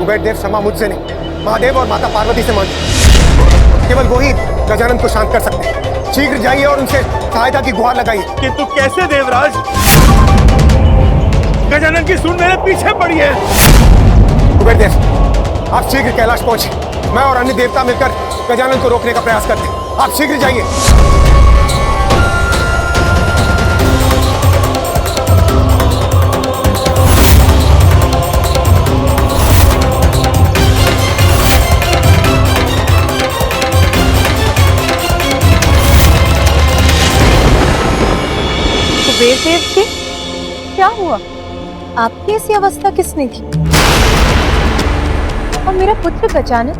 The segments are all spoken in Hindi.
कुबेर देव क्षमा मुझसे नहीं, महादेव और माता पार्वती से मांगी। केवल वो ही गजानन को शांत कर सकते हैं। शीघ्र जाइए और उनसे सहायता की गुहार लगाइए। किंतु कैसे देवराज? गजानन की सूंड मेरे पीछे पड़ी है। कुबेर देव, आप शीघ्र कैलाश पहुंचे। मैं और अन्य देवता मिलकर गजानन को रोकने का प्रयास करते हैं। आप शीघ्र जाइए। कुबेर देव जी, क्या हुआ? आपकी ऐसी अवस्था किसने की? और मेरा पुत्र गजानन,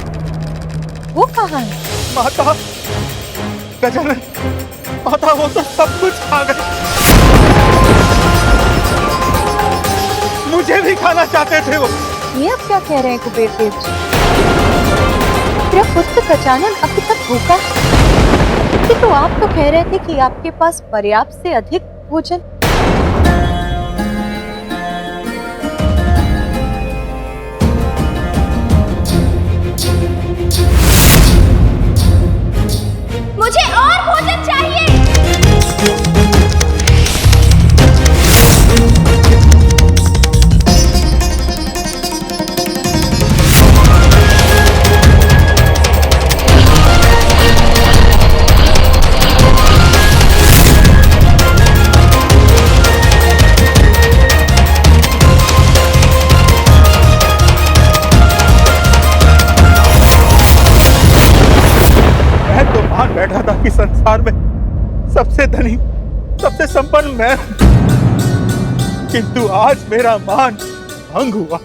वो कहाँ है? माता, गजानन, माता वो तो सब कुछ खा गए। मुझे भी खाना चाहते थे वो। ये अब क्या कह रहे हैं कुबेर देव जी? मेरा पुत्र गजानन अभी तक भूखा है। तो आप तो कह रहे थे कि आपके पास पर्याप्त से अधिक भोजन। मुझे और भोजन चाहिए। बैठा था कि संसार में सबसे धनी, सबसे संपन्न मैं हूं, किंतु आज मेरा मान भंग हुआ।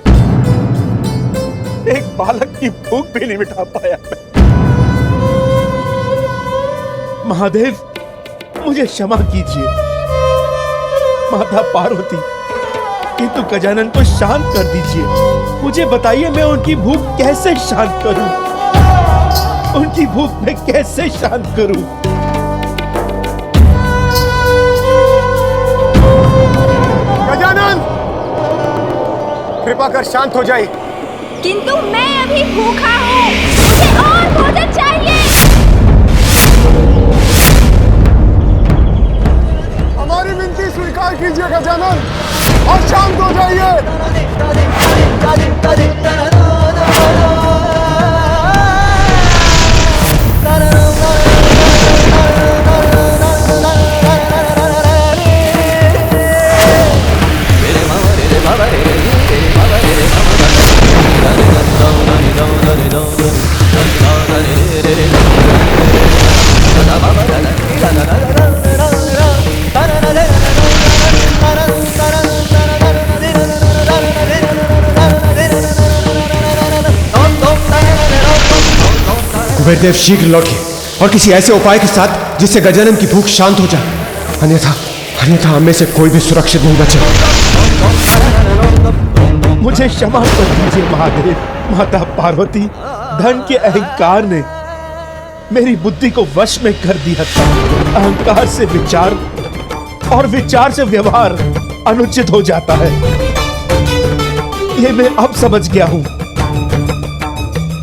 एक बालक की भूख भी नहीं मिटा पाया मैं। महादेव, मुझे क्षमा कीजिए। माता पार्वती, किंतु गजानन को शांत कर दीजिए। मुझे बताइए, मैं उनकी भूख कैसे शांत करूं? उनकी भूख मैं कैसे शांत करूं? गजानन, कृपा कर शांत हो जाइए। किंतु मैं अभी भूखा हूँ, मुझे और भोजन चाहिए। हमारी विनती स्वीकार कीजिए गजानन और शांत हो जाइए। कुबेरदेव, शीघ्र लौटिए और किसी ऐसे उपाय के साथ जिससे गजानन की भूख शांत हो जाए। अन्यथा हम में से कोई भी सुरक्षित नहीं बचेगा। मुझे क्षमा कर दीजिए महादेव। माता पार्वती, धन के अहंकार ने मेरी बुद्धि को वश में कर दिया था। अहंकार से विचार और विचार से व्यवहार अनुचित हो जाता है। ये मैं अब समझ गया हूं।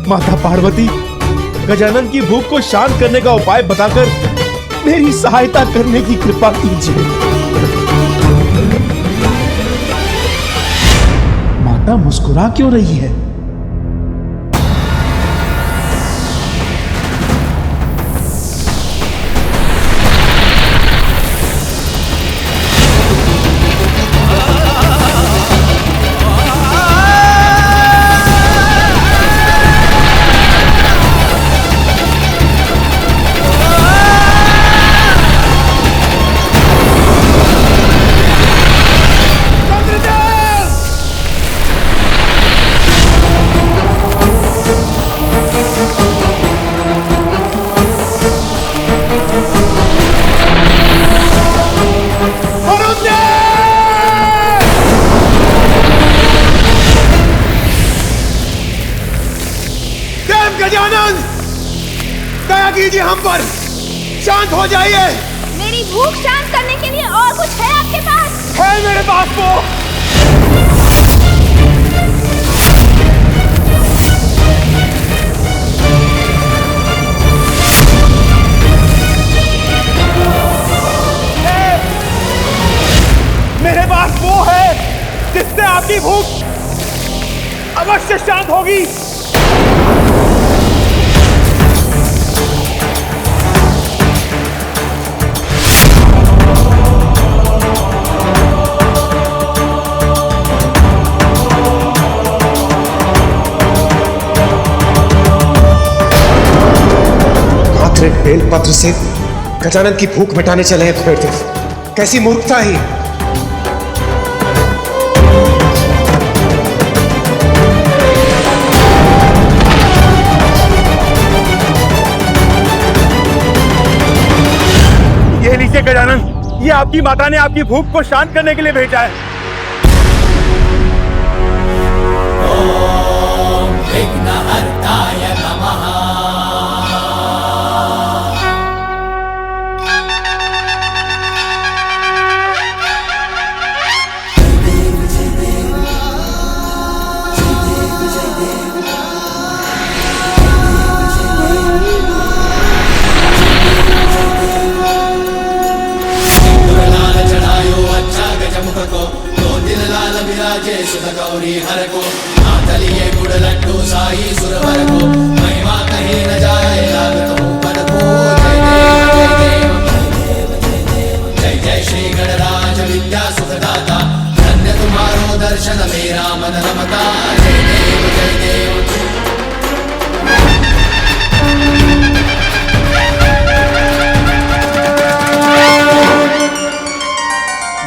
माता पार्वती, गजानन की भूख को शांत करने का उपाय बताकर मेरी सहायता करने की कृपा कीजिए। माता मुस्कुरा क्यों रही है? गजानन, दया कीजिए हम पर, शांत हो जाइए। मेरी भूख शांत करने के लिए और कुछ है आपके पास? है मेरे पास वो। पवित्र बेलपत्र से गजानन की भूख मिटाने चले हैं कुबेरदेव। कैसी मूर्खता ही। ये लीजिए गजानन, ये आपकी माता ने आपकी भूख को शांत करने के लिए भेजा है।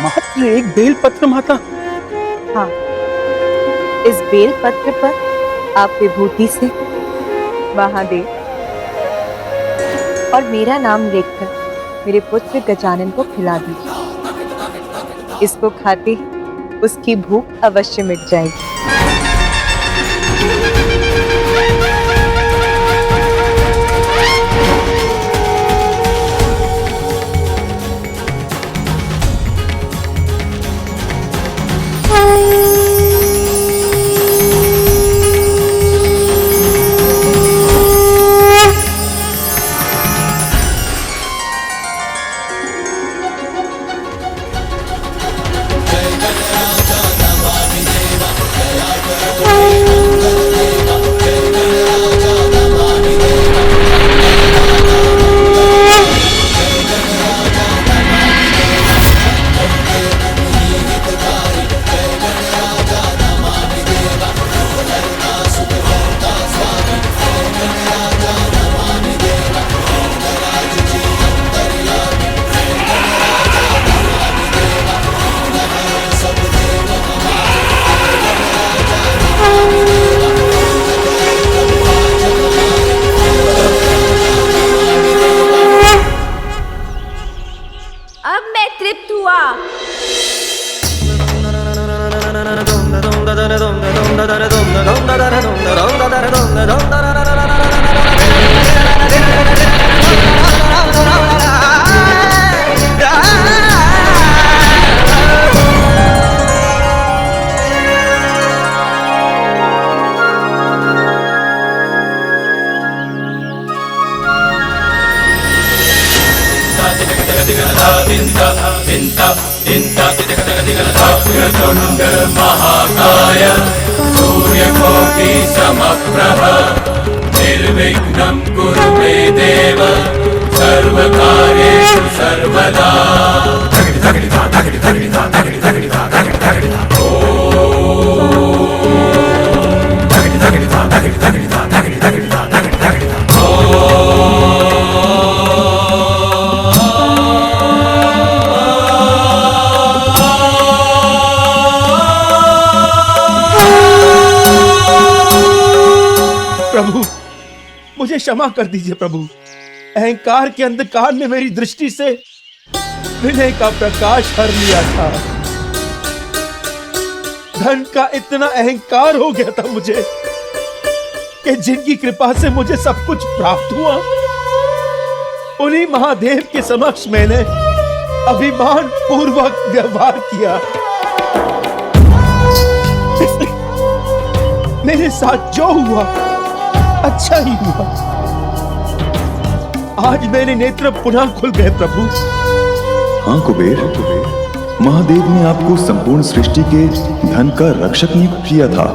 मात्र एक बेलपत्र माता? हाँ, इस बेलपत्र पर आप विभूति से महादेव और मेरा नाम लिखकर मेरे पुत्र गजानन को खिला दीजिए। इसको खाते ही उसकी भूख अवश्य मिट जाएगी। अब मैं तृप्त हुआ। महाकाय सूर्यकोटि समप्रभ निर्विघ्नं कुरु मे देव सर्वकार्येषु सर्वदा। प्रभु, मुझे क्षमा कर दीजिए प्रभु। अहंकार के अंधकार ने मेरी दृष्टि से विनय का प्रकाश हर लिया था। धन का इतना अहंकार हो गया था मुझे कि जिनकी कृपा से मुझे सब कुछ प्राप्त हुआ, उन्हीं महादेव के समक्ष मैंने अभिमान पूर्वक व्यवहार किया। मेरे साथ जो हुआ अच्छा ही हुआ। आज मेरे नेत्र पुनः खुल गए प्रभु। हाँ कुबेर, महादेव ने आपको संपूर्ण सृष्टि के धन का रक्षक नियुक्त किया था,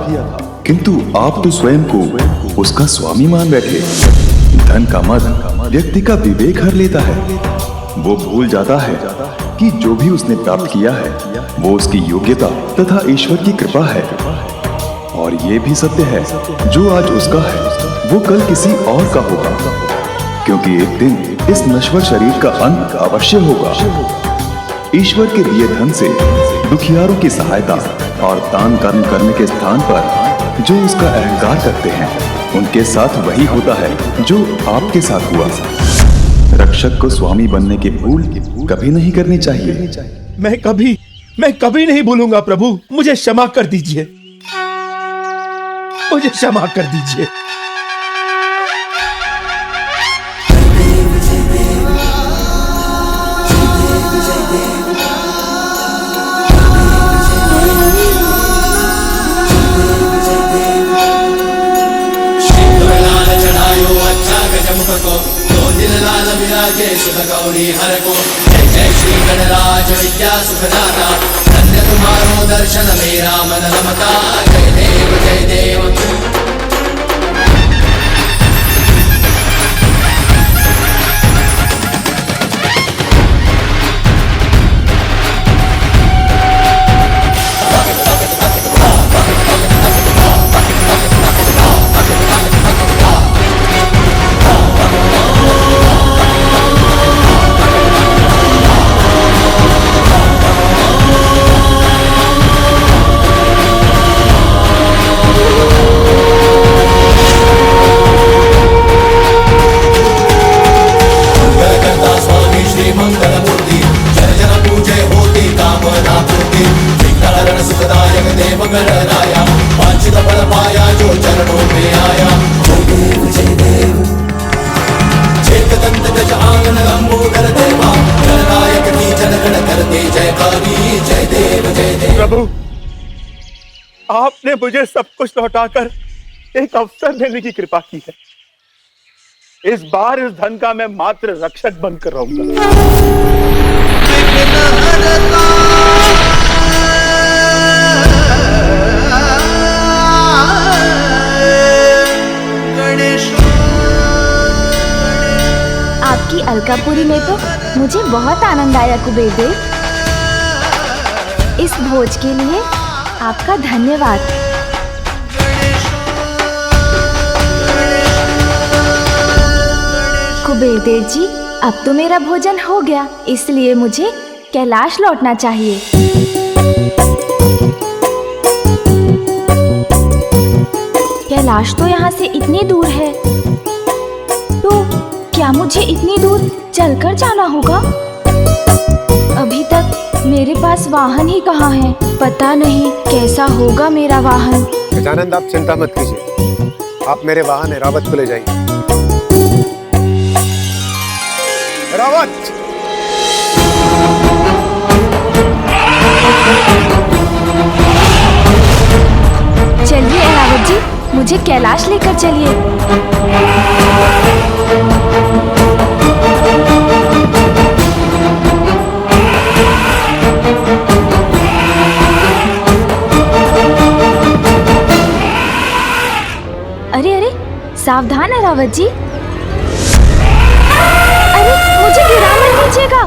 किंतु आप तो स्वयं को उसका स्वामी मान बैठे। धन का मद व्यक्ति का विवेक हर लेता है। वो भूल जाता है कि जो भी उसने प्राप्त किया है वो उसकी योग्यता तथा ईश्वर की कृपा है। और ये भी सत्य है, जो आज उसका है वो कल किसी और का होगा, क्योंकि एक दिन इस नश्वर शरीर का अंत अवश्य होगा। ईश्वर के दिए धन से दुखियारों की सहायता और दान कर्म करने के स्थान पर जो उसका अहंकार करते हैं, उनके साथ वही होता है जो आपके साथ हुआ। रक्षक को स्वामी बनने की भूल कभी नहीं करनी चाहिए। मैं कभी नहीं भूलूंगा प्रभु। मुझे क्षमा कर दीजिए, मुझे क्षमा कर दीजिए। जय श्री गणराज विद्या सुखदाता, धन्य तुम्हारो दर्शन मेरा मन रमता। जय देव जय देव। प्रभु, आपने मुझे सब कुछ लौटाकर एक अवसर देने की कृपा की है। इस बार इस धन का मैं मात्र रक्षक बनकर रहूंगा। आपकी अलकापुरी में तो मुझे बहुत आनंद आया कुबेर देव। इस भोज के लिए आपका धन्यवाद। कुबेर देव जी, अब तो मेरा भोजन हो गया, इसलिए मुझे कैलाश लौटना चाहिए। कैलाश तो यहाँ से इतनी दूर है, तो क्या मुझे इतनी दूर चलकर जाना होगा? अभी तक मेरे पास वाहन ही कहाँ है, पता नहीं कैसा होगा मेरा वाहन। गजानंद, आप चिंता मत कीजिए, आप मेरे वाहन एरावत को ले जाइए। एरावत! चलिए एरावत जी, मुझे कैलाश लेकर चलिए। अरे अरे, सावधान एरावत जी। अरे, मुझे गिरा मत दीजिएगा।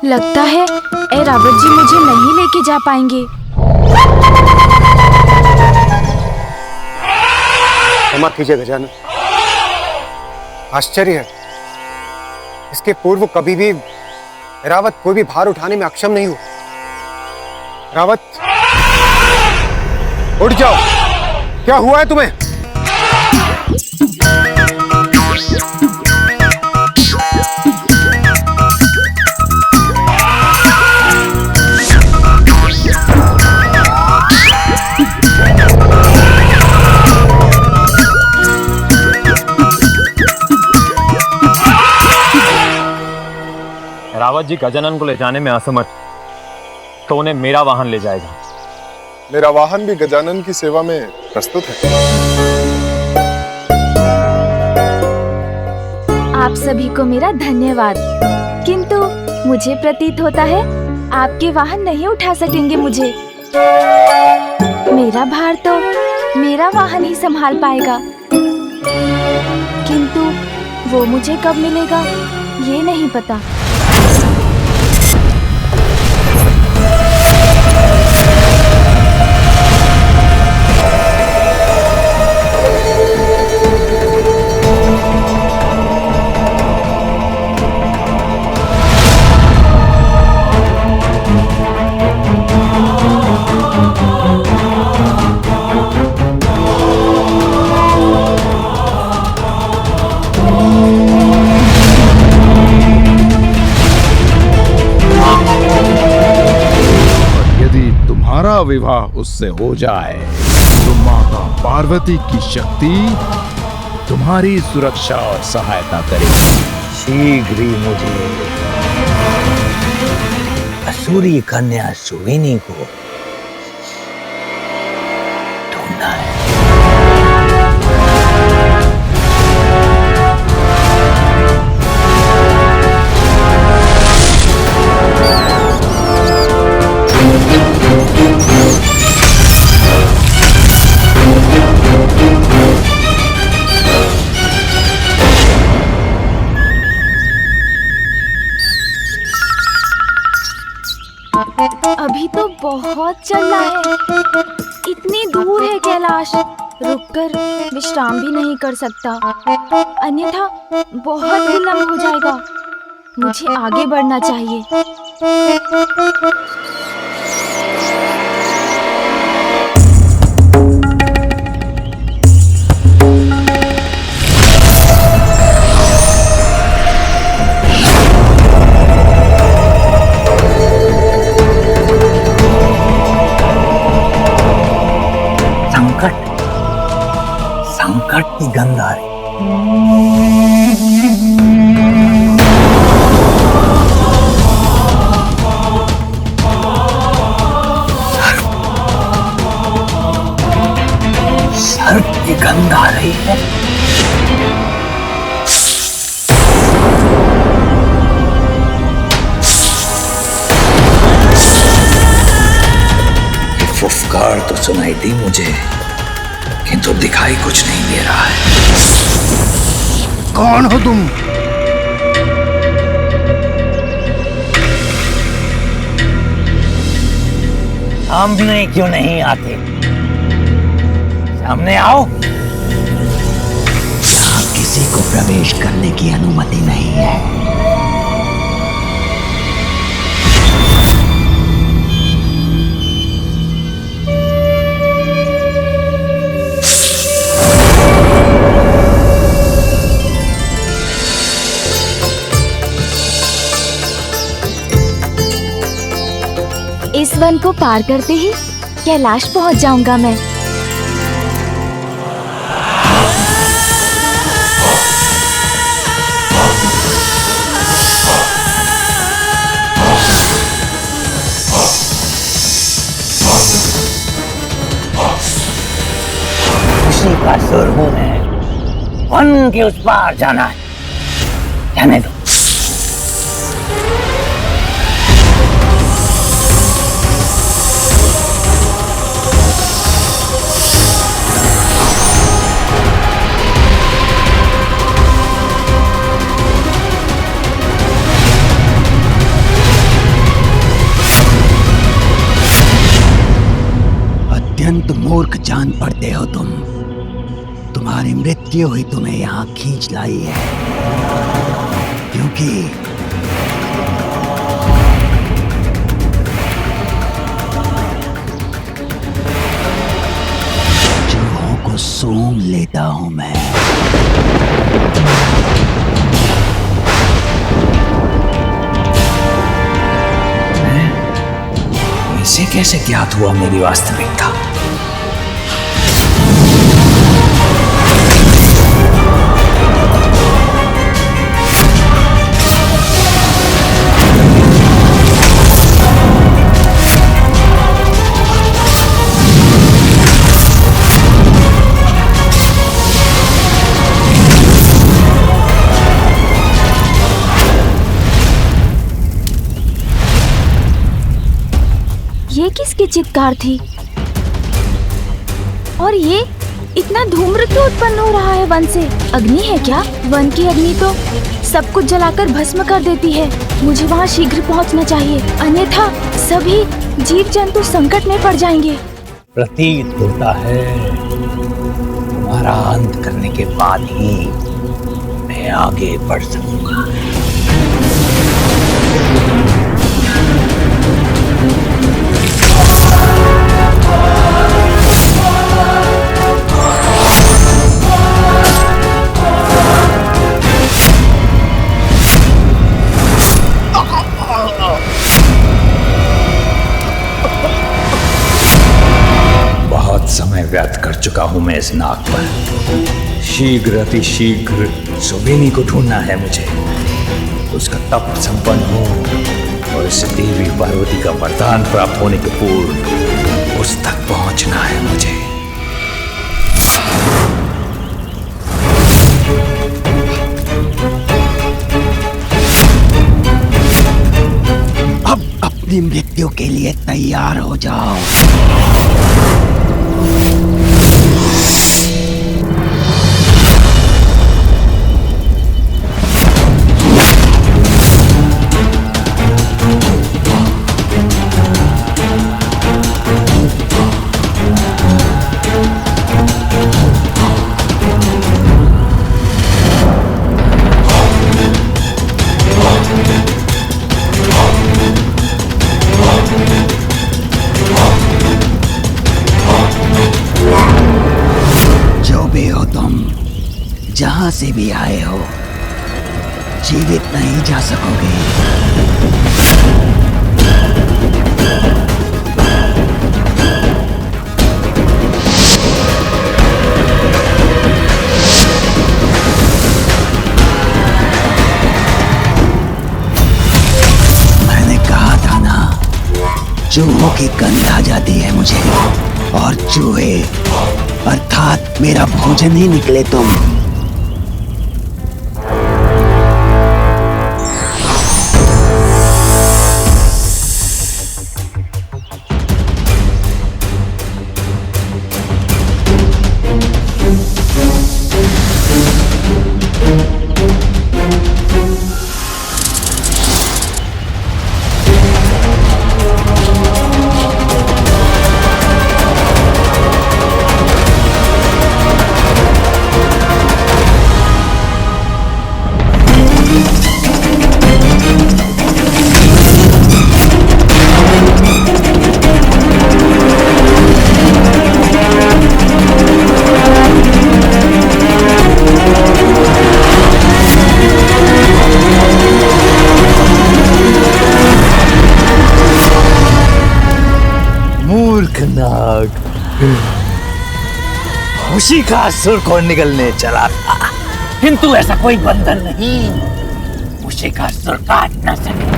लगता है एरावत जी मुझे नहीं लेके जा पाएंगे। क्षमा कीजिए गजानन, आश्चर्य है, इसके पूर्व कभी भी एरावत कोई भी भार उठाने में अक्षम नहीं हुआ। एरावत, उठ जाओ, क्या हुआ है तुम्हें? रावत जी गजानन को ले जाने में असमर्थ, तो उन्हें मेरा वाहन ले जाएगा। मेरा वाहन भी गजानन की सेवा में प्रस्तुत है। आप सभी को मेरा धन्यवाद, किंतु मुझे प्रतीत होता है आपके वाहन नहीं उठा सकेंगे मुझे। मेरा भार तो मेरा वाहन ही संभाल पाएगा, किंतु वो मुझे कब मिलेगा ये नहीं पता। तुम्हारा विवाह उससे हो जाए तो माता पार्वती की शक्ति तुम्हारी सुरक्षा और सहायता करेगी। शीघ्र ही मुझे असुरी कन्या सुविनी को ढूंढना है। अभी तो बहुत चलना है, इतनी दूर है कैलाश, रुककर विश्राम भी नहीं कर सकता, अन्यथा बहुत विलंब हो जाएगा। मुझे आगे बढ़ना चाहिए। संकट की गंध आ रही। सर्प की गंध आ रही है। फुफकार तो सुनाई दी मुझे, किंतु दिखाई कुछ नहीं दे रहा है। कौन हो तुम? सामने क्यों नहीं आते? सामने आओ। यहाँ किसी को प्रवेश करने की अनुमति नहीं है। इस वन को पार करते ही कैलाश पहुंच जाऊंगा मैं। खुशी का सुर हूं मैं, वन के उस पार जाना है, जाने दो। अत्यंत मूर्ख जान पड़ते हो तुम। तुम्हारी मृत्यु ही तुम्हें यहाँ खींच लाई है, क्योंकि चूहों को सूंघ लेता हूं मैं। इसे कैसे ज्ञात हुआ मेरी वास्तविकता? ये किसकी चित्कार थी? ये इतना धूम्र क्यों उत्पन्न हो रहा है वन से? अग्नि है क्या? वन की अग्नि तो सब कुछ जलाकर भस्म कर देती है। मुझे वहाँ शीघ्र पहुँचना चाहिए, अन्यथा सभी जीव जंतु संकट में पड़ जाएंगे। प्रतीत होता है तुम्हारा अंत करने के बाद ही मैं आगे बढ़ सकूंगा। बहुत समय व्यर्थ कर चुका हूं मैं इस नाग पर। शीघ्र अति शीघ्र सुबेनी को ढूंढना है मुझे। उसका तप संपन्न हो और इससे देवी पार्वती का वरदान प्राप्त होने के पूर्व उस तक पहुंचना है मुझे। अब अपनी मृत्यु के लिए तैयार हो जाओ। जहां से भी आए हो, जीवित नहीं जा सकोगे। मैंने कहा था ना, चूहों की गंध आ जाती है मुझे, और चूहे अर्थात मेरा भोजन ही निकले तुम। खुशी का असुर को निकलने चला था, किंतु ऐसा कोई बंधन नहीं खुशी का असुर काट न सके।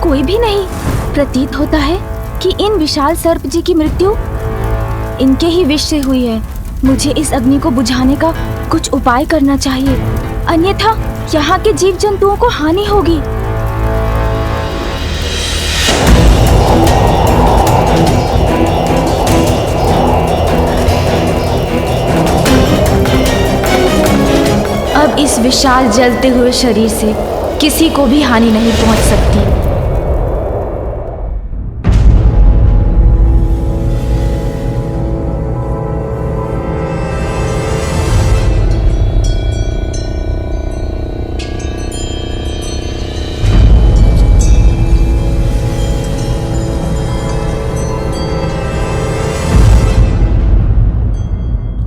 कोई भी नहीं। प्रतीत होता है कि इन विशाल सर्प जी की मृत्यु इनके ही विष से हुई है। मुझे इस अग्नि को बुझाने का कुछ उपाय करना चाहिए, अन्यथा यहाँ के जीव जंतुओं को हानि होगी। अब इस विशाल जलते हुए शरीर से किसी को भी हानि नहीं पहुंच सकती।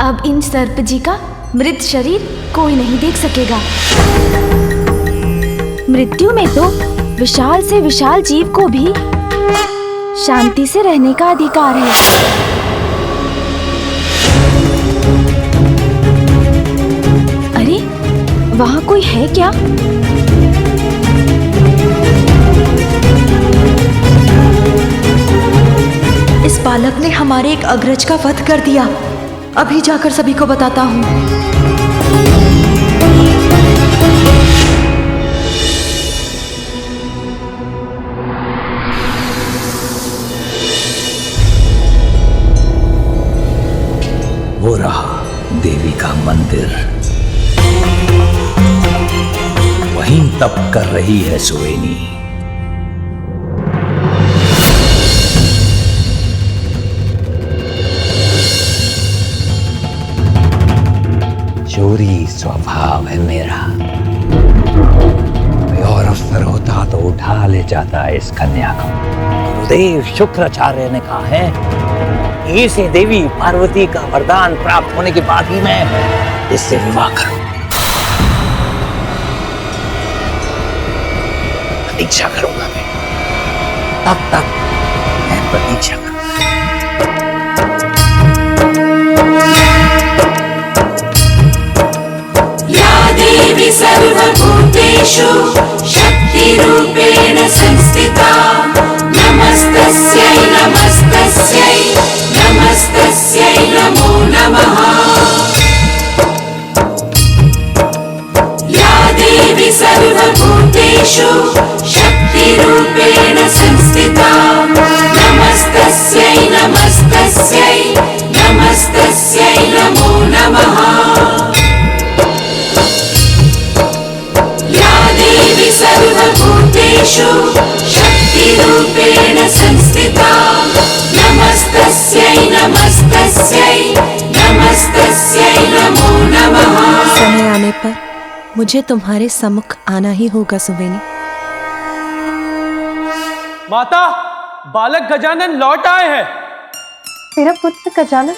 अब इन सर्प जी का मृत शरीर कोई नहीं देख सकेगा। मृत्यु में तो विशाल से विशाल जीव को भी शांति से रहने का अधिकार है। वहाँ कोई है क्या? इस बालक ने हमारे एक अग्रज का वध कर दिया। अभी जाकर सभी को बताता हूँ। वो रहा देवी का मंदिर, वहीं तप कर रही है सुवेनी। चोरी स्वभाव है मेरा। कोई और अवसर होता तो उठा ले जाता इस कन्या को। गुरुदेव शुक्राचार्य ने कहा है इसे देवी पार्वती का वरदान प्राप्त होने के बाद ही मैं इससे विवाह करूं। प्रतीक्षा करूंगा मैं, तब तक मैं प्रतीक्षा करूंगा। या देवी सर्वभूतेषु शक्तिरूपेण संस्थिता नमस्तस्यै नमस्तस्यै नमस्तस्यै नमो नमः। या देवी सर्वभूतेषु शक्तिरूपेण संस्थिता नमस्तस्यै नमस्तस्यै नमस्तस्यै नमो नमः। या देवी सर्वभूतेषु शक्तिरूपेण संस्थिता नमस्तस्यै नमस्तस्यै नमस्तस्यै नमो नमः। समय आने पर मुझे तुम्हारे सम्मुख आना ही होगा सुवेनी। माता, बालक गजानन लौट आए हैं। मेरा पुत्र गजानन?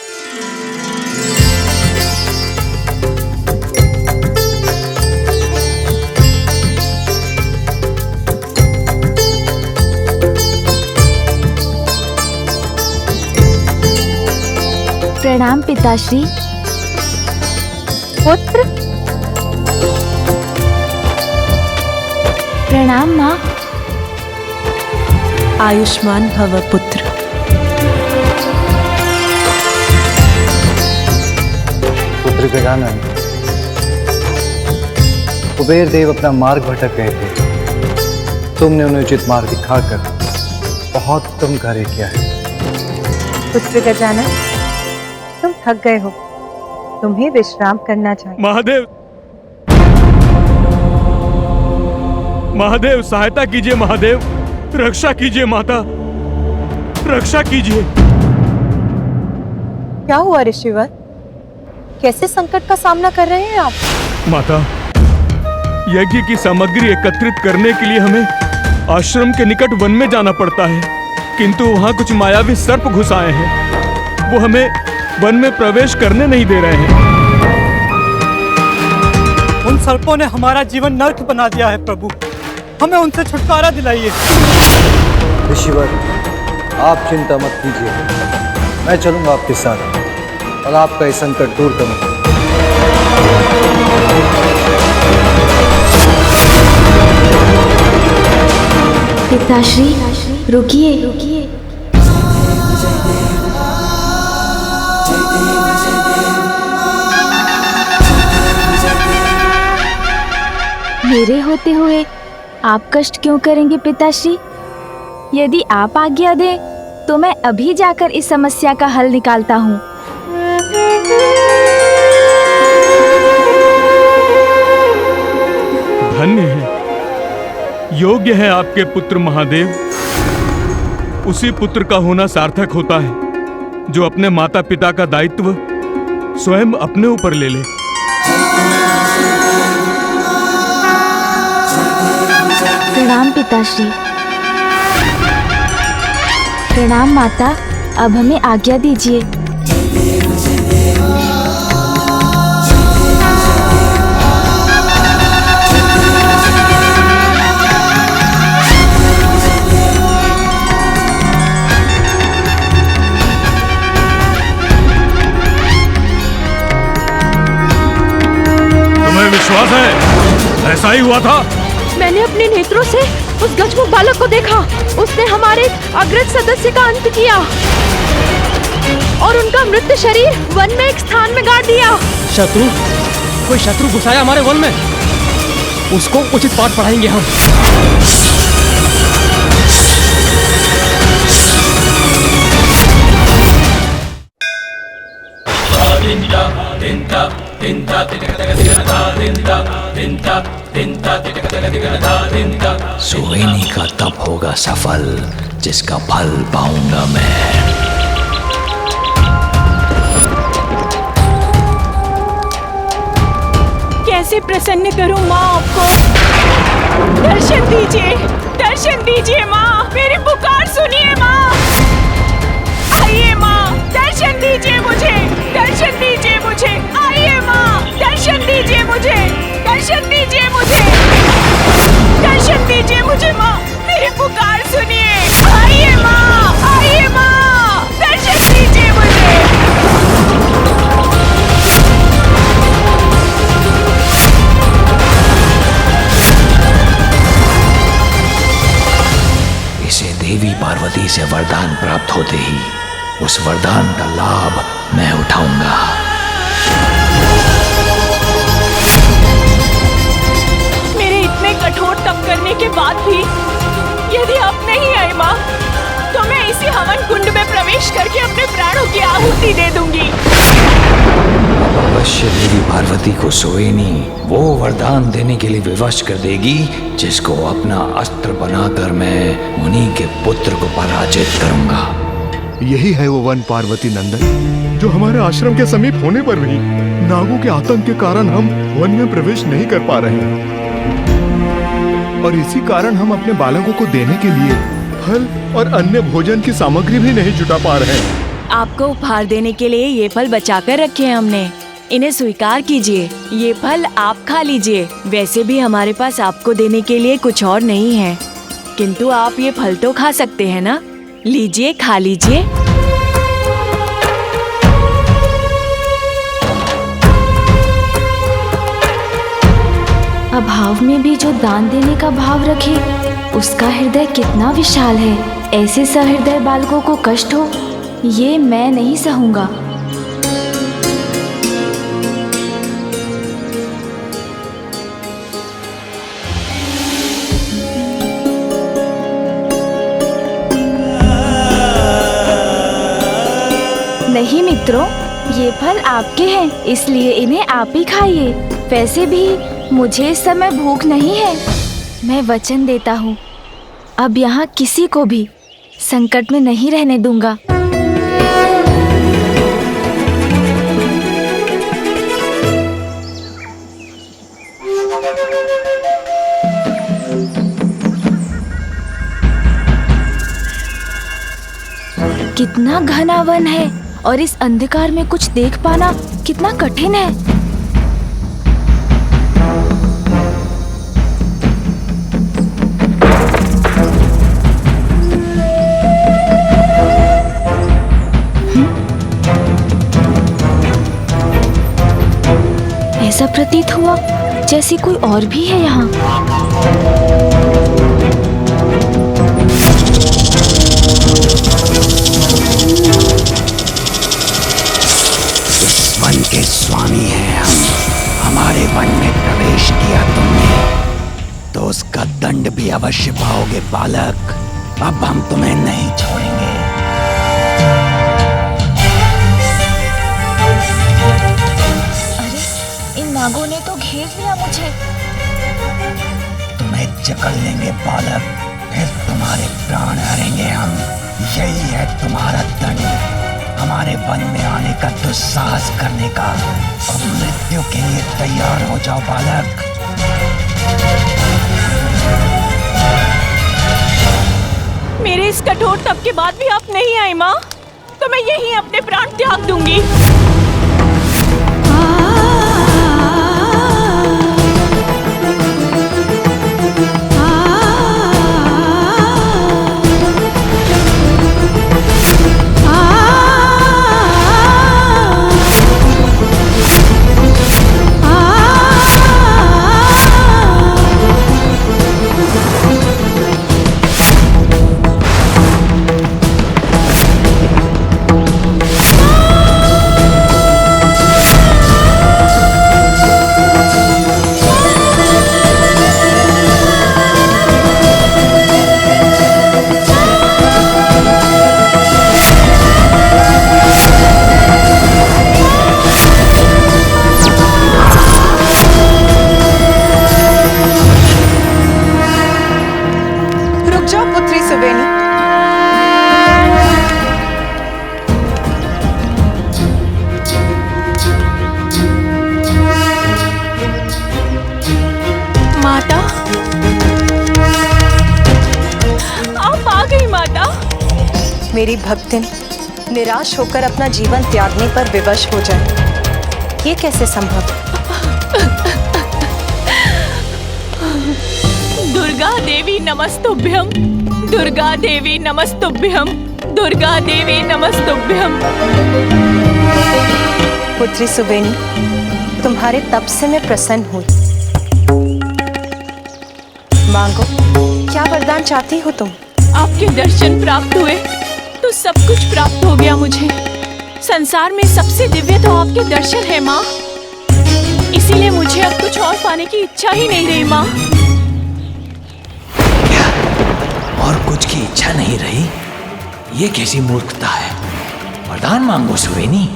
प्रणाम पिताश्री। पुत्र? प्रणाम माँ। आयुष्मान भव पुत्र। पुत्र गजानन, कुबेर देव अपना मार्ग भटक गए थे। तुमने उन्हें उचित मार्ग दिखाकर बहुत उत्तम कार्य किया है। पुत्र गजानन, तुम थक गए हो, तुम्हें विश्राम करना चाहिए। महादेव, महादेव सहायता कीजिए। महादेव रक्षा कीजिए। माता रक्षा कीजिए। क्या हुआ ऋषिवर? कैसे संकट का सामना कर रहे हैं आप? माता, यज्ञ की सामग्री एकत्रित करने के लिए हमें आश्रम के निकट वन में जाना पड़ता है, किंतु वहां कुछ मायावी सर्प घुस आए हैं। वो हमें वन में प्रवेश करने नहीं दे रहे हैं। उन सर्पों ने हमारा जीवन नर्क बना दिया है प्रभु, हमें उनसे छुटकारा दिलाइए। ऋषिवर, आप चिंता मत कीजिए, मैं चलूंगा आपके साथ और आपका ये संकट दूर करूंगा। पिताश्री रुकिए। मेरे होते हुए आप कष्ट क्यों करेंगे पिताश्री? यदि आप आज्ञा दें तो मैं अभी जाकर इस समस्या का हल निकालता हूँ। धन्य है, योग्य है आपके पुत्र महादेव। उसी पुत्र का होना सार्थक होता है जो अपने माता पिता का दायित्व स्वयं अपने ऊपर ले ले। प्रणाम पिताश्री। प्रणाम माता, अब हमें आज्ञा दीजिए। तुम्हें विश्वास है ऐसा ही हुआ था। मैंने अपने नेत्रों से उस गजमुख बालक को देखा। उसने हमारे अग्रज सदस्य का अंत किया और उनका मृत शरीर वन में एक स्थान में गाड़ दिया। शत्रु, कोई शत्रु घुसाया हमारे वन में, उसको उचित पाठ पढ़ाएंगे हम। सुवेनी का तप होगा सफल, जिसका फल पाऊंगा मैं। कैसे प्रसन्न करूं माँ आपको? दर्शन दीजिए माँ, मेरी पुकार सुनिए माँ। आइए माँ, दर्शन दीजिए मुझे, दर्शन दीजिए मुझे। आइए माँ, दर्शन दीजिए मुझे, दर्शन दीजिए मुझे, दर्शन दीजिए मुझे माँ, मेरी पुकार सुनिए। आइए माँ, दर्शन दीजिए मुझे। इसे देवी पार्वती से वरदान प्राप्त होते ही उस वरदान का लाभ मैं उठाऊंगा। मेरे इतने कठोर तप करने के बाद भी यदि आप नहीं आए माँ, तो मैं इसी हवन कुंड में प्रवेश करके अपने प्राणों की आहुति दे दूंगी। अवश्य देवी पार्वती को सुवेनी वो वरदान देने के लिए विवश कर देगी जिसको अपना अस्त्र बनाकर मैं उन्हीं के पुत्र को पराजित करूंगा। यही है वो वन पार्वती नंदन, जो हमारे आश्रम के समीप होने पर भी नागों के आतंक के कारण हम वन में प्रवेश नहीं कर पा रहे हैं। और इसी कारण हम अपने बालकों को देने के लिए फल और अन्य भोजन की सामग्री भी नहीं जुटा पा रहे हैं। आपको उपहार देने के लिए ये फल बचाकर रखे हैं हमने, इन्हें स्वीकार कीजिए। ये फल आप खा लीजिए। वैसे भी हमारे पास आपको देने के लिए कुछ और नहीं है, किंतु आप ये फल तो खा सकते हैं ना। लीजिए, खा लीजिए। अभाव में भी जो दान देने का भाव रखे, उसका हृदय कितना विशाल है। ऐसे सहृदय बालकों को कष्ट हो, ये मैं नहीं सहूंगा। नहीं मित्रों, ये फल आपके हैं, इसलिए इन्हें आप ही खाइए। वैसे भी मुझे इस समय भूख नहीं है। मैं वचन देता हूँ, अब यहाँ किसी को भी संकट में नहीं रहने दूंगा। कितना घना वन है और इस अंधकार में कुछ देख पाना कितना कठिन है। ऐसा प्रतीत हुआ जैसे कोई और भी है यहाँ। इस वन के स्वामी हैं हम। हमारे वन में प्रवेश किया तुमने तो उसका दंड भी अवश्य पाओगे बालक। अब हम तुम्हें नहीं छोड़ेंगे। नागों ने तो घेर लिया मुझे। तुम्हें जकड़ लेंगे बालक, फिर तुम्हारे प्राण हरेंगे हम। यही है तुम्हारा दंड, हमारे वन में आने का दुस्साहस करने का। अब मृत्यु के लिए तैयार हो जाओ बालक। मेरे इस कठोर तप के बाद भी आप नहीं आए माँ, तो मैं यहीं अपने प्राण त्याग दूंगी। माता, आप आ गई माता। मेरी भक्तिन निराश होकर अपना जीवन त्यागने पर विवश हो जाए, ये कैसे संभव? दुर्गा देवी नमस्तुभ्यम, दुर्गा देवी नमस्तुभ्यम, दुर्गा देवी नमस्तुभ्यम। पुत्री सुवेनी, तुम्हारे तप से मैं प्रसन्न हुई। मांगो, क्या वरदान चाहती हो तुम? आपके दर्शन प्राप्त हुए तो सब कुछ प्राप्त हो गया मुझे। संसार में सबसे दिव्य तो आपके दर्शन है माँ, इसीलिए मुझे अब कुछ और पाने की इच्छा ही नहीं रही माँ। क्या और कुछ की इच्छा नहीं रही? ये कैसी मूर्खता है? वरदान मांगो सुवेनी।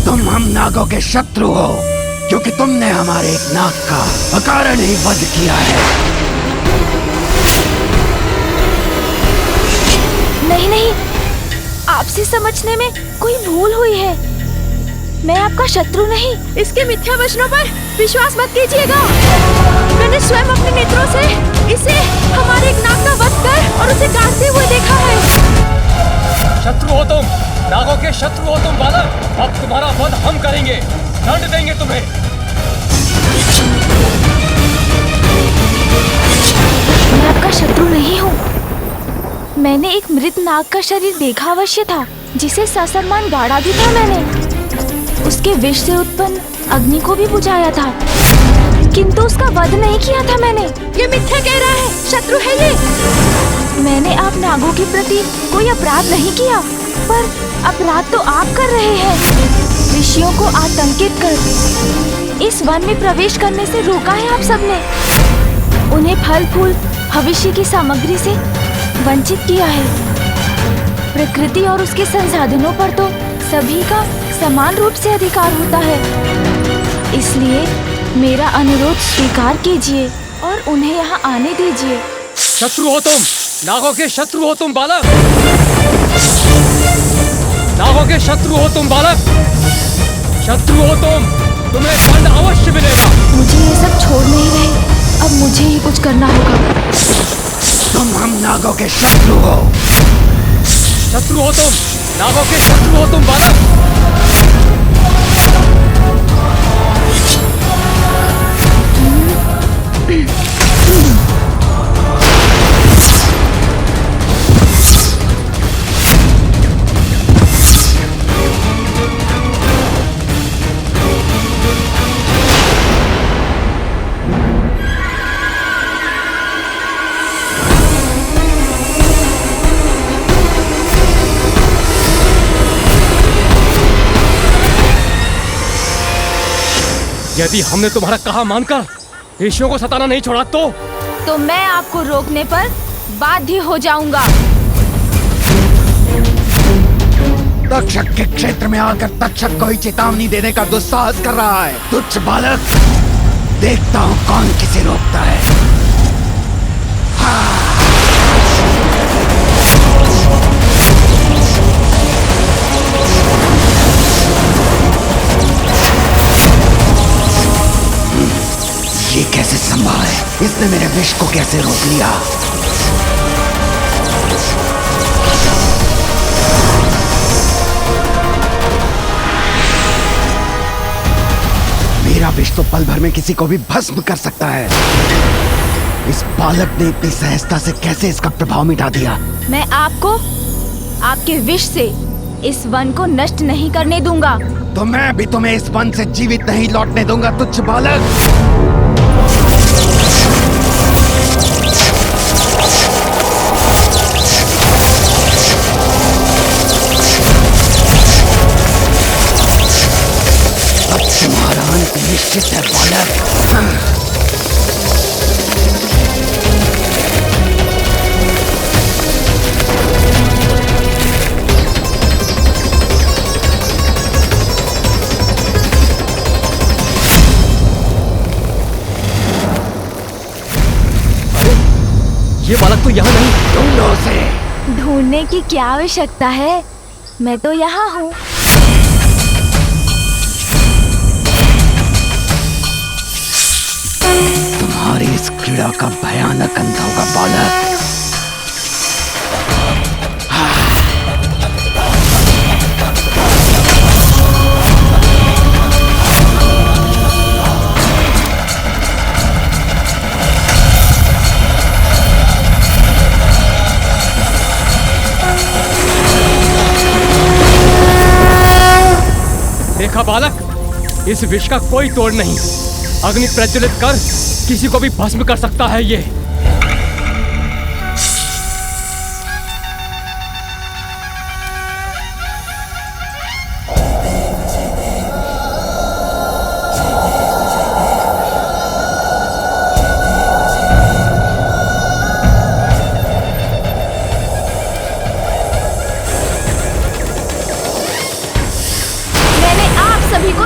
तुम हम नागों के शत्रु हो, क्योंकि तुमने हमारे एक नाग का अकारण ही वध किया है। नहीं नहीं, आपसे समझने में कोई भूल हुई है। मैं आपका शत्रु नहीं। इसके मिथ्या वचनों पर विश्वास मत कीजिएगा। मैंने स्वयं अपने नेत्रों से इसे हमारे एक नाग का वध कर और उसे काटते हुए देखा है। शत्रु हो तुम, नागों के शत्रु हो तुम बालक। अब तुम्हारा वध हम करेंगे, दंड देंगे तुम्हें। मैं आपका शत्रु नहीं हूँ। मैंने एक मृत नाग का शरीर देखा अवश्य था, जिसे ससम्मान गाड़ा भी था मैंने। उसके विष से उत्पन्न अग्नि को भी बुझाया था, किंतु उसका वध नहीं किया था मैंने। ये मिथ्या कह रहा है, शत्रु है ये। मैंने आप नागों के प्रति कोई अपराध नहीं किया, पर अपराध तो आप कर रहे हैं। ऋषियों को आतंकित कर इस वन में प्रवेश करने से रोका है आप सबने। उन्हें फल फूल भविष्य की सामग्री से वंचित किया है। प्रकृति और उसके संसाधनों पर तो सभी का समान रूप से अधिकार होता है। इसलिए मेरा अनुरोध स्वीकार कीजिए और उन्हें यहाँ आने दीजिए। शत्रु हो तुम, नागों के शत्रु हो तुम बालक। नागों के शत्रु हो तुम बालक, शत्रु हो तुम, तुम्हें दंड अवश्य मिलेगा। मुझे ये सब छोड़ नहीं रहे, अब मुझे ही कुछ करना होगा। तुम हम नागों के शत्रु हो। शत्रु हो तुम, नागों के शत्रु हो तुम बालक। यदि हमने तुम्हारा कहा मानकर ऋषियों को सताना नहीं छोड़ा तो मैं आपको रोकने पर बाध्य हो जाऊंगा। तक्षक के क्षेत्र में आकर तक्षक को ही चेतावनी देने का दुस्साहस कर रहा है। तुच्छ बालक, देखता हूँ कौन किसे रोकता है। ये कैसे संभव है? इसने मेरे विष को कैसे रोक लिया? मेरा विष तो पल भर में किसी को भी भस्म कर सकता है। इस बालक ने इतनी सहजता से कैसे इसका प्रभाव मिटा दिया? मैं आपको आपके विष से इस वन को नष्ट नहीं करने दूंगा। तो मैं भी तुम्हें इस वन से जीवित नहीं लौटने दूंगा, तुच्छ बालक। अब तुम्हारा अंत निश्चित है बालक। ये बालक तो यहाँ नहीं। ढूंढो उसे। ढूंढने की क्या आवश्यकता है, मैं तो यहाँ हूँ। तुम्हारी इस क्रीड़ा का भयानक अंत होगा बालक। देखा बालक, इस विष का कोई तोड़ नहीं। अग्नि प्रज्वलित कर किसी को भी भस्म कर सकता है ये।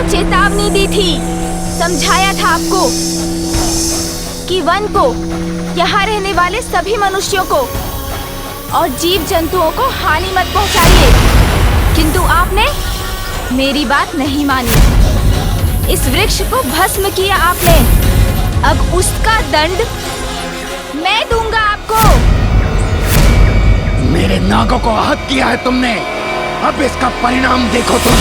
चेतावनी दी थी, समझाया था आपको कि वन को, यहाँ रहने वाले सभी मनुष्यों को और जीव जंतुओं को हानि मत पहुँचाइए, किंतु आपने मेरी बात नहीं मानी। इस वृक्ष को भस्म किया आपने, अब उसका दंड मैं दूंगा आपको। मेरे नागों को आहत किया है तुमने, अब इसका परिणाम देखो तुम।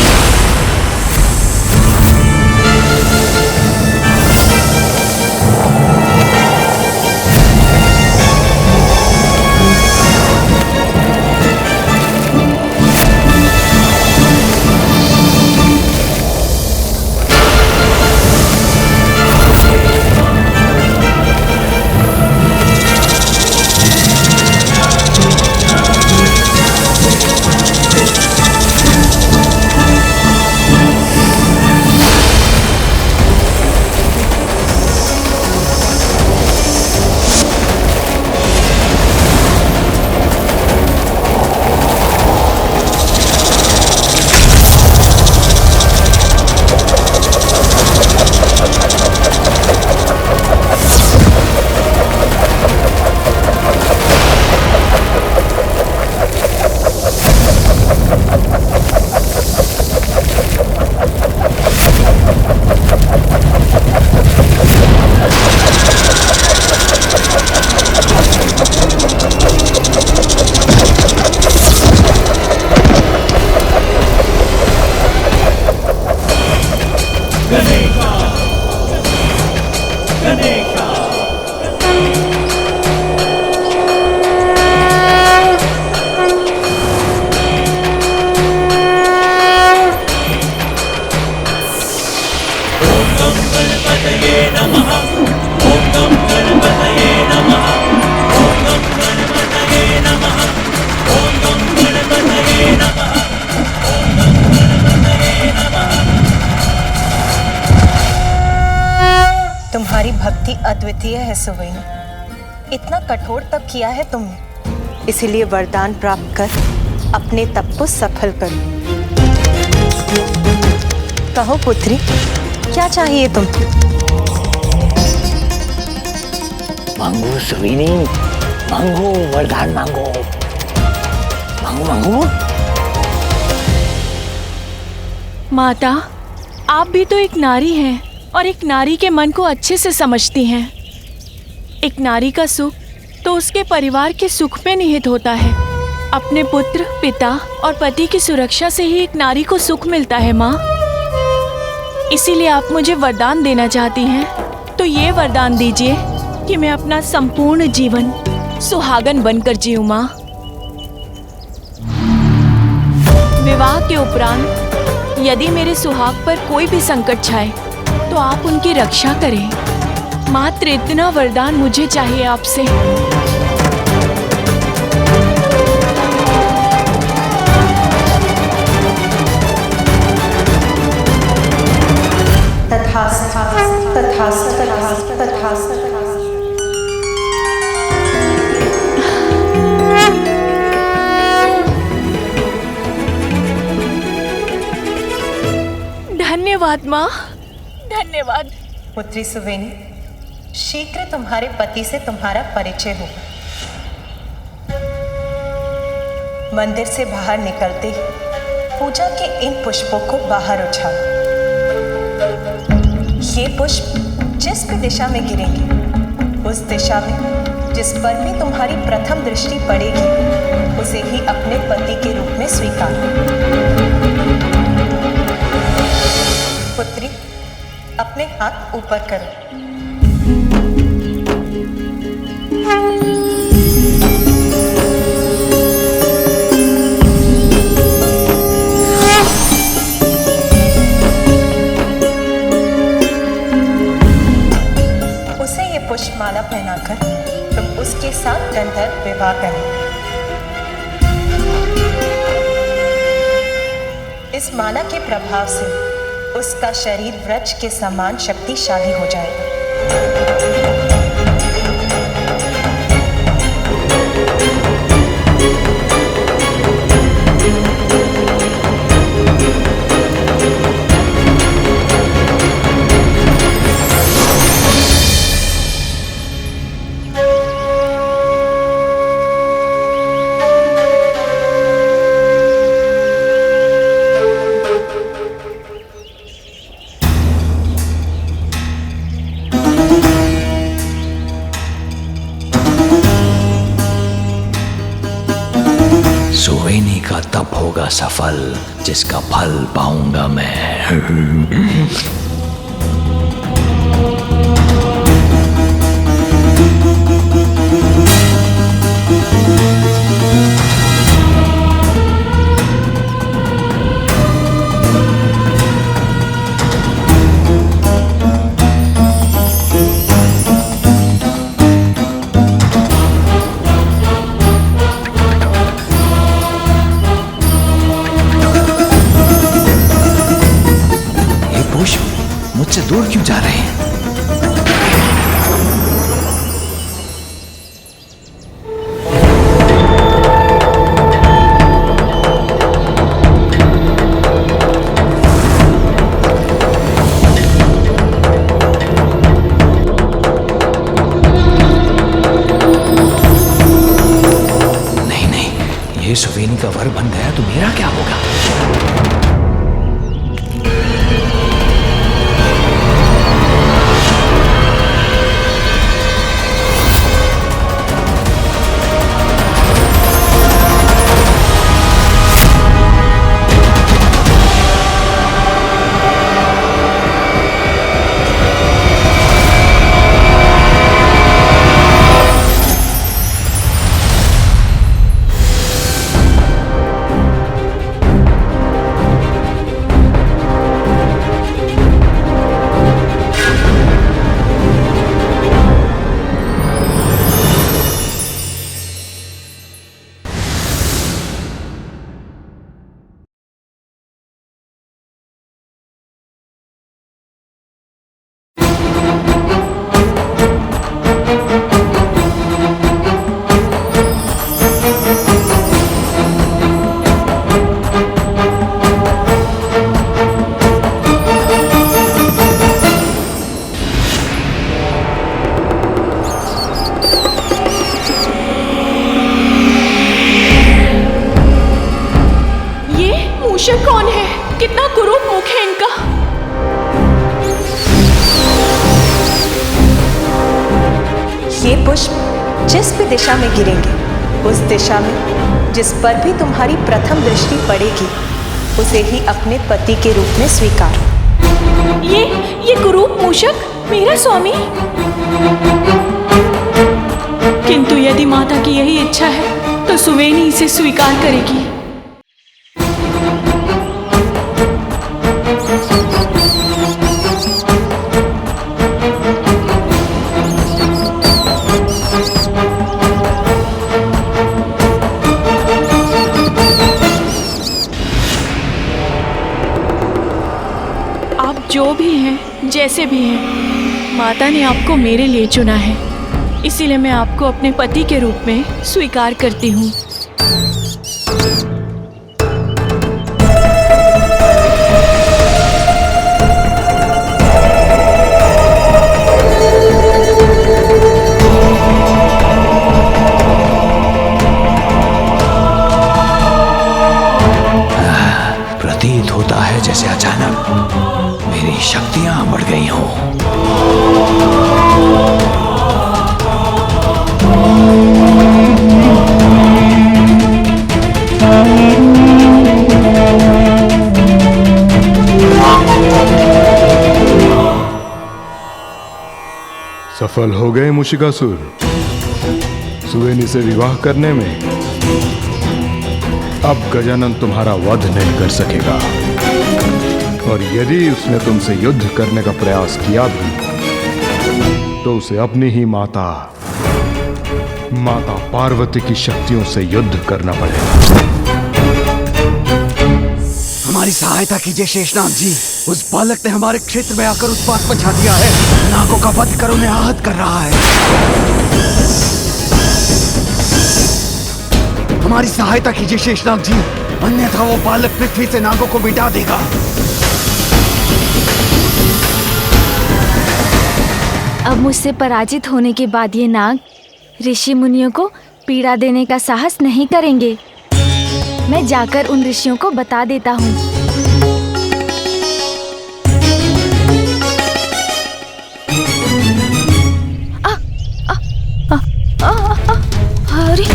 तुम्हारी भक्ति अद्वितीय है सुवेनी, इतना कठोर तप किया है तुमने, इसीलिए वरदान प्राप्त कर अपने तप को सफल करो। कहो पुत्री, क्या चाहिए तुमको? मांगो सुवेनी, मांगो वरदान मांगो, मांगो मांगो। माता, आप भी तो एक नारी हैं और एक नारी के मन को अच्छे से समझती हैं। एक नारी का सुख तो उसके परिवार के सुख में निहित होता है। अपने पुत्र, पिता और पति की सुरक्षा से ही एक नारी को सुख मिलता है माँ। इसीलिए आप मुझे वरदान देना चाहती हैं तो ये वरदान दीजिए कि मैं अपना संपूर्ण जीवन सुहागन बनकर जीऊं माँ। विवाह के उपरांत यदि मेरे सुहाग पर कोई भी संकट छाए तो आप उनकी रक्षा करें। मात्र इतना वरदान मुझे चाहिए आपसे। तथा तथास्तु तथास्तु तथास्तु तथास्तु। धन्यवाद माँ, धन्यवाद। पुत्री सुवेनी, शीघ्र तुम्हारे पति से तुम्हारा परिचय होगा। मंदिर से बाहर निकलते ही पूजा के इन पुष्पों को बाहर उछाओ। ये पुष्प जिस भी दिशा में गिरेंगे, उस दिशा में जिस पर भी तुम्हारी प्रथम दृष्टि पड़ेगी, उसे ही अपने पति के रूप में स्वीकार। पुत्री, अपने हाथ ऊपर करो। उसे ये पुष्पमाला पहनाकर तुम उसके साथ गंधर्व विवाह करें। इस माला के प्रभाव से उसका शरीर वृक्ष के समान शक्तिशाली हो जाएगा। सुवेनी का तप होगा सफल, जिसका फल पाऊंगा मैं। मुझसे दूर क्यों जा रहे हैं? नहीं नहीं, ये सुवेनी का वर बन गया तो मेरा क्या होगा? कौन है? कितना कुरूप मुख है इनका। ये पुष्प जिस भी दिशा में गिरेंगे, उस दिशा में जिस पर भी तुम्हारी प्रथम दृष्टि पड़ेगी, उसे ही अपने पति के रूप में स्वीकार। ये कुरूप मूषक मेरा स्वामी। किंतु यदि माता की यही इच्छा है तो सुवेनी इसे स्वीकार करेगी। जैसे भी हैं, माता ने आपको मेरे लिए चुना है, इसीलिए मैं आपको अपने पति के रूप में स्वीकार करती हूँ। प्रतीत होता है जैसे अचानक मेरी शक्तियां बढ़ गई हों। सफल हो गए मुशिकासुर सुवेनी से विवाह करने में। अब गजानन तुम्हारा वध नहीं कर सकेगा, और यदि उसने तुमसे युद्ध करने का प्रयास किया भी तो उसे अपनी ही माता पार्वती की शक्तियों से युद्ध करना पड़ेगा। हमारी सहायता कीजिए शेषनाग जी। उस बालक ने हमारे क्षेत्र में आकर उत्पात मचा दिया है। नागों का वध कर उन्हें आहत कर रहा है। हमारी सहायता कीजिए शेषनाग जी, अन्यथा वो बालक पृथ्वी से नागों को मिटा देगा। अब मुझसे पराजित होने के बाद ये नाग ऋषि मुनियों को पीड़ा देने का साहस नहीं करेंगे। मैं जाकर उन ऋषियों को बता देता हूँ। अरे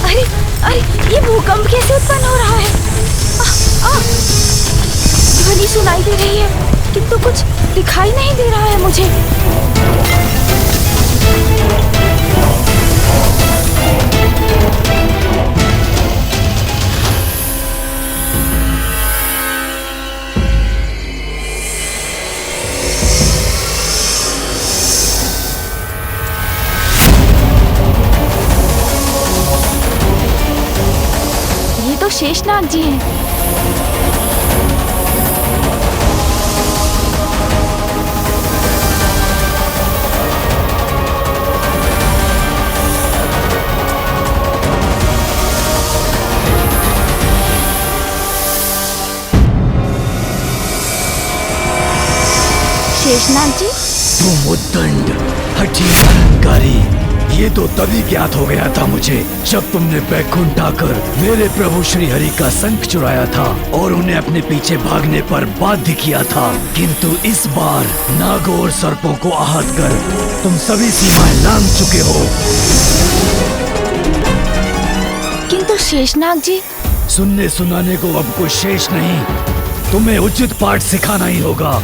अरे अरे ये भूकंप कैसे उत्पन्न हो रहा है? ध्वनि सुनाई दे रही है किंतु कुछ दिखाई नहीं दे रहा है मुझे। ये तो शेषनाग जी हैं। शेषनाग जी, तुम उद्दंड हठी अहंकारी, ये तो तभी ज्ञात हो गया था मुझे जब तुमने बैकुंठ आकर मेरे प्रभु श्री हरि का शंख चुराया था और उन्हें अपने पीछे भागने पर बाध्य किया था। किंतु इस बार नागों और सर्पों को आहत कर तुम सभी सीमाएं लांघ चुके हो। किंतु शेषनाग जी, सुनने सुनाने को अब कुछ शेष नहीं, तुम्हें उचित पाठ सिखाना ही होगा,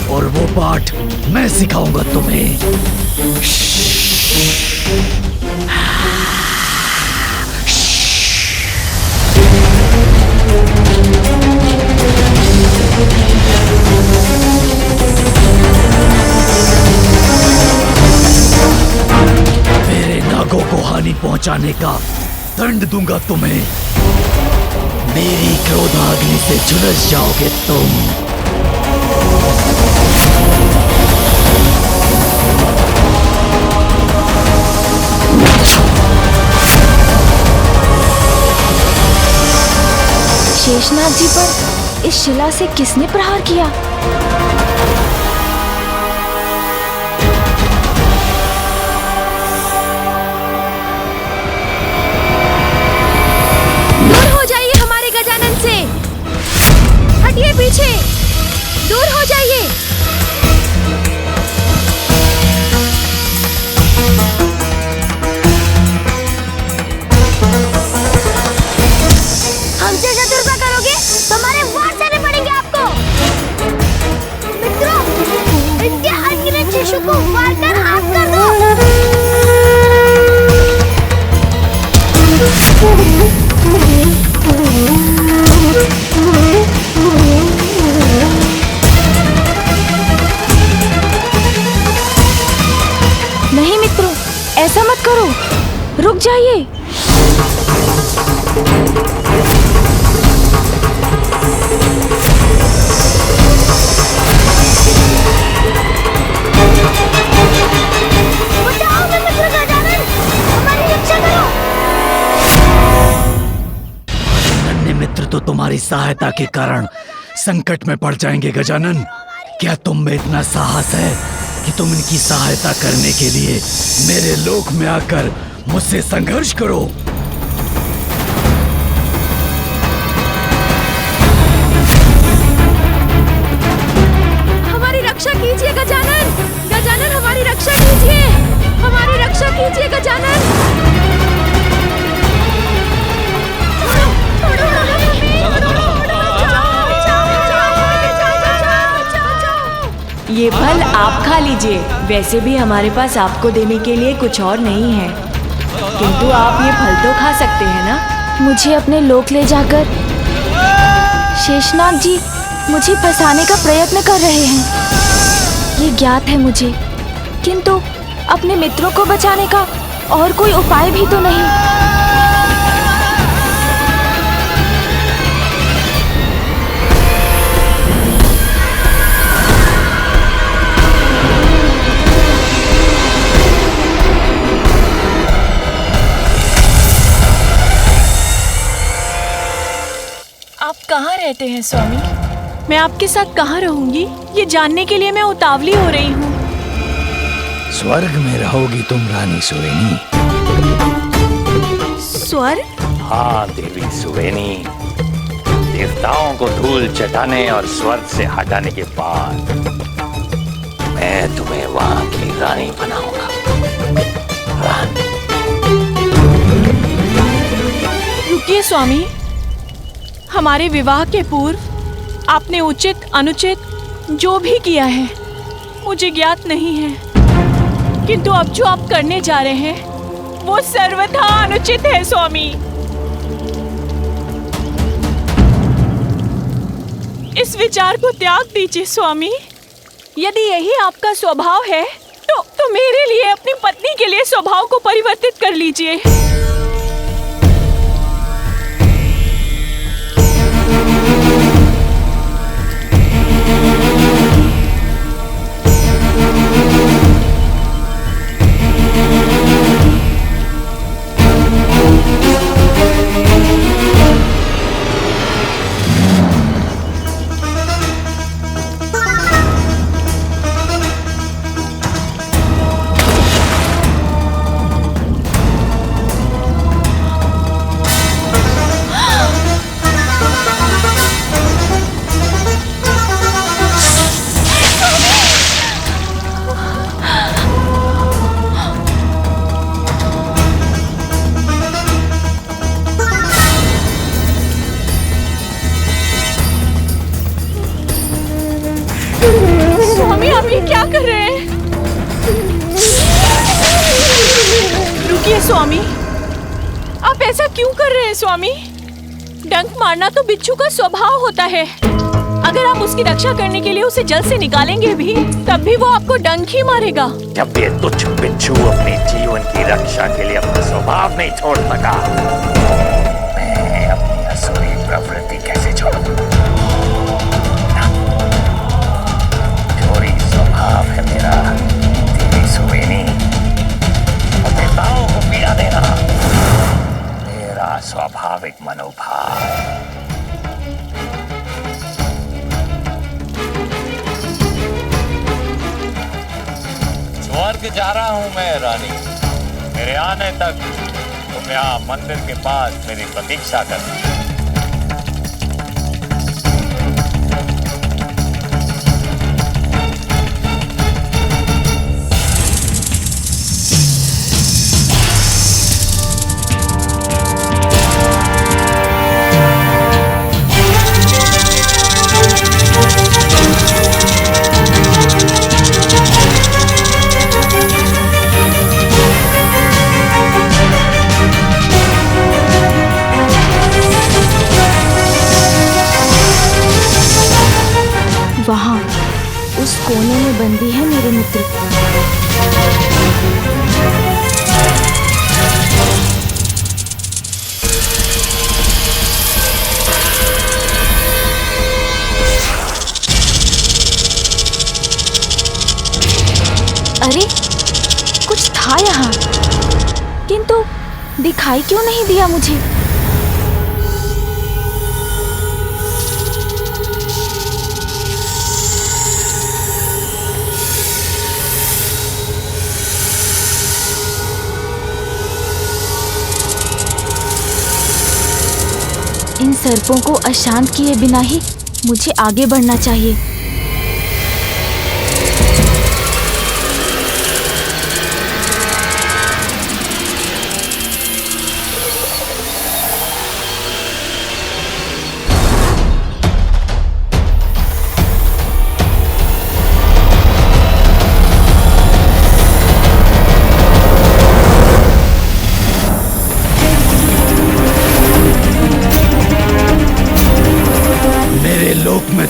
और वो पाठ मैं सिखाऊंगा तुम्हें। मेरे नागों को हानि पहुंचाने का दंड दूंगा तुम्हें। मेरी क्रोधाग्नि से झुलस जाओगे तुम। शेषनाग जी पर इस शिला से किसने प्रहार किया? दूर हो जाइए हमारे गजानन से, हटिए पीछे, दूर हो जाइए। हमसे शत्रुता करोगे तो हमारे वार देने पड़ेंगे आपको। मित्रों, इनके अनगिनत शिशु को वार कर आग कर दो। नहीं मित्रों, ऐसा मत करो, रुक जाइए। तुम्हारी सहायता के कारण संकट में पड़ जाएंगे गजानन। क्या तुम में इतना साहस है कि तुम इनकी सहायता करने के लिए मेरे लोक में आकर मुझसे संघर्ष करो? हमारी रक्षा कीजिए गजानन, गजानन हमारी रक्षा कीजिए, हमारी रक्षा कीजिए गजानन। ये फल आप खा लीजिए। वैसे भी हमारे पास आपको देने के लिए कुछ और नहीं है, किंतु आप ये फल तो खा सकते हैं ना। मुझे अपने लोक ले जाकर शेषनाग जी मुझे फंसाने का प्रयत्न कर रहे हैं, ये ज्ञात है मुझे, किंतु अपने मित्रों को बचाने का और कोई उपाय भी तो नहीं। आप कहाँ रहते हैं स्वामी? मैं आपके साथ कहाँ रहूंगी, ये जानने के लिए मैं उतावली हो रही हूँ। स्वर्ग में रहोगी तुम रानी सुवेनी। स्वर्ग? हाँ देवी सुवेनी, देवताओं को धूल चटाने और स्वर्ग से हटाने के बाद मैं तुम्हें वहां की रानी बनाऊंगा। रुकिए स्वामी, हमारे विवाह के पूर्व आपने उचित अनुचित जो भी किया है मुझे ज्ञात नहीं है, किंतु अब जो आप करने जा रहे हैं वो सर्वथा अनुचित है स्वामी। इस विचार को त्याग दीजिए स्वामी। यदि यही आपका स्वभाव है तो मेरे लिए, अपनी पत्नी के लिए स्वभाव को परिवर्तित कर लीजिए। स्वामी आप ये क्या कर रहे हैं? रुकिए स्वामी, आप ऐसा क्यों कर रहे हैं स्वामी? डंक मारना तो बिच्छू का स्वभाव होता है। अगर आप उसकी रक्षा करने के लिए उसे जल से निकालेंगे भी, तब भी वो आपको डंक ही मारेगा। जब ये तुच्छ बिच्छू अपने जीवन की रक्षा के लिए अपना स्वभाव नहीं छोड़ सका, मैं अपनी असुरी प्रवृत्ति कैसे छोड़ूं? चोरी स्वभाव है मेरा देवी सुवेनी, और देवताओं को पीड़ा देना मेरा स्वाभाविक मनोभाव। स्वर्ग जा रहा हूं मैं रानी, मेरे आने तक तुम यहाँ मंदिर के पास मेरी प्रतीक्षा करना। वहाँ उस कोने में बंदी है मेरे मित्र। अरे कुछ था यहाँ, किंतु दिखाई क्यों नहीं दिया मुझे? सर्पों को अशांत किए बिना ही मुझे आगे बढ़ना चाहिए।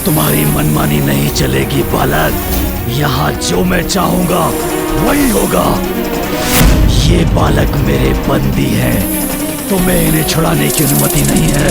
तुम्हारी मनमानी नहीं चलेगी बालक। यहाँ जो मैं चाहूंगा वही होगा। ये बालक मेरे बंदी हैं, तुम्हें इन्हें छुड़ाने की अनुमति नहीं है।